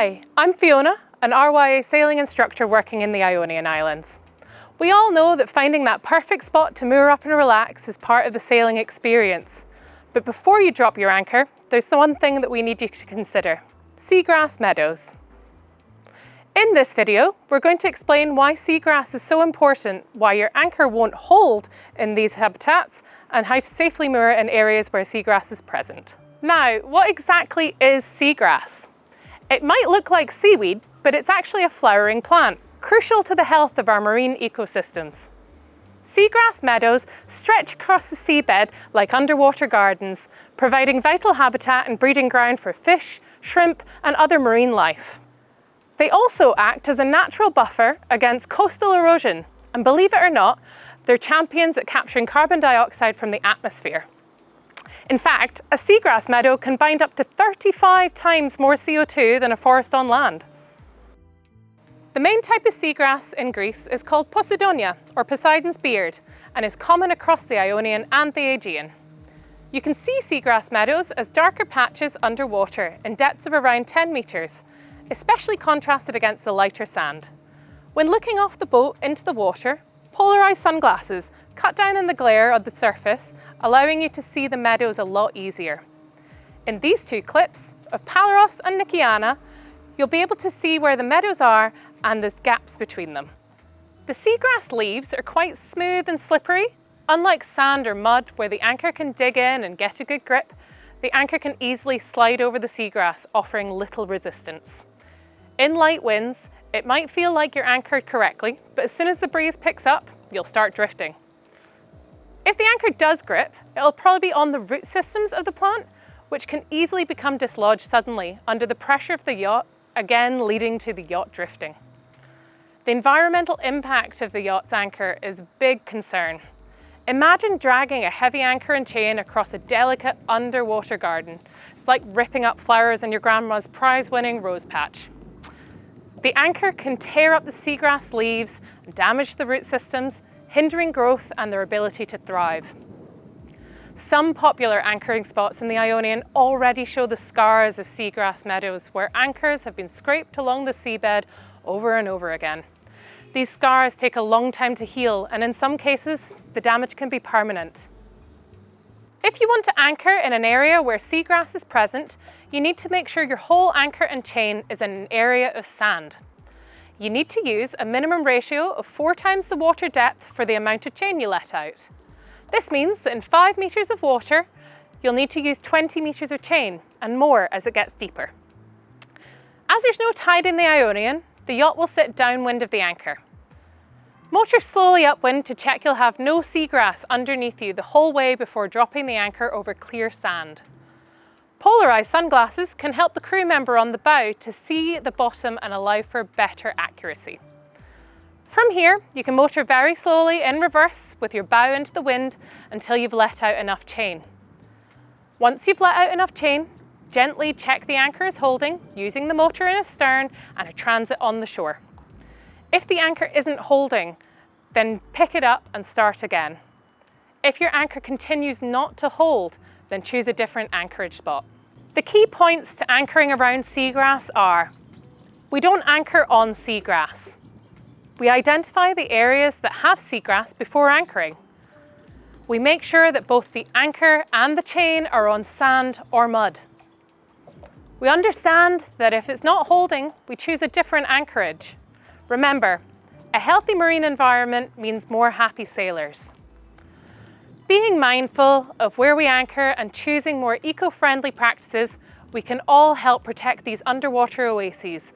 Hi, I'm Fiona, an RYA sailing instructor working in the Ionian Islands. We all know that finding that perfect spot to moor up and relax is part of the sailing experience. But before you drop your anchor, there's the one thing that we need you to consider: seagrass meadows. In this video, we're going to explain why seagrass is so important, why your anchor won't hold in these habitats, and how to safely moor in areas where seagrass is present. Now, what exactly is seagrass? It might look like seaweed, but it's actually a flowering plant, crucial to the health of our marine ecosystems. Seagrass meadows stretch across the seabed like underwater gardens, providing vital habitat and breeding ground for fish, shrimp, and other marine life. They also act as a natural buffer against coastal erosion, and believe it or not, they're champions at capturing carbon dioxide from the atmosphere. In fact, a seagrass meadow can bind up to 35 times more CO2 than a forest on land. The main type of seagrass in Greece is called Posidonia, or Poseidon's beard, and is common across the Ionian and the Aegean. You can see seagrass meadows as darker patches underwater in depths of around 10 metres, especially contrasted against the lighter sand. When looking off the boat into the water, polarised sunglasses cut down on the glare on the surface, allowing you to see the meadows a lot easier. In these two clips of Palaros and Nikiana, you'll be able to see where the meadows are and the gaps between them. The seagrass leaves are quite smooth and slippery. Unlike sand or mud where the anchor can dig in and get a good grip, the anchor can easily slide over the seagrass, offering little resistance. In light winds, it might feel like you're anchored correctly, but as soon as the breeze picks up, you'll start drifting. If the anchor does grip, it'll probably be on the root systems of the plant, which can easily become dislodged suddenly under the pressure of the yacht, again leading to the yacht drifting. The environmental impact of the yacht's anchor is a big concern. Imagine dragging a heavy anchor and chain across a delicate underwater garden. It's like ripping up flowers in your grandma's prize-winning rose patch. The anchor can tear up the seagrass leaves and damage the root systems, hindering growth and their ability to thrive. Some popular anchoring spots in the Ionian already show the scars of seagrass meadows where anchors have been scraped along the seabed over and over again. These scars take a long time to heal, and in some cases, the damage can be permanent. If you want to anchor in an area where seagrass is present, you need to make sure your whole anchor and chain is in an area of sand. You need to use a minimum ratio of 4 times the water depth for the amount of chain you let out. This means that in 5 metres of water, you'll need to use 20 metres of chain, and more as it gets deeper. As there's no tide in the Ionian, the yacht will sit downwind of the anchor. Motor slowly upwind to check you'll have no seagrass underneath you the whole way before dropping the anchor over clear sand. Polarised sunglasses can help the crew member on the bow to see the bottom and allow for better accuracy. From here, you can motor very slowly in reverse with your bow into the wind until you've let out enough chain. Once you've let out enough chain, gently check the anchor is holding using the motor in astern and a transit on the shore. If the anchor isn't holding, then pick it up and start again. If your anchor continues not to hold, then choose a different anchorage spot. The key points to anchoring around seagrass are: we don't anchor on seagrass. We identify the areas that have seagrass before anchoring. We make sure that both the anchor and the chain are on sand or mud. We understand that if it's not holding, we choose a different anchorage. Remember, a healthy marine environment means more happy sailors. Being mindful of where we anchor and choosing more eco-friendly practices, we can all help protect these underwater oases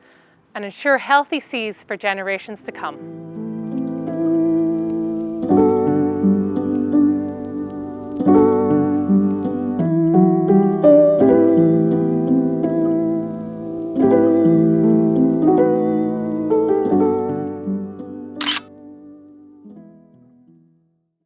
and ensure healthy seas for generations to come.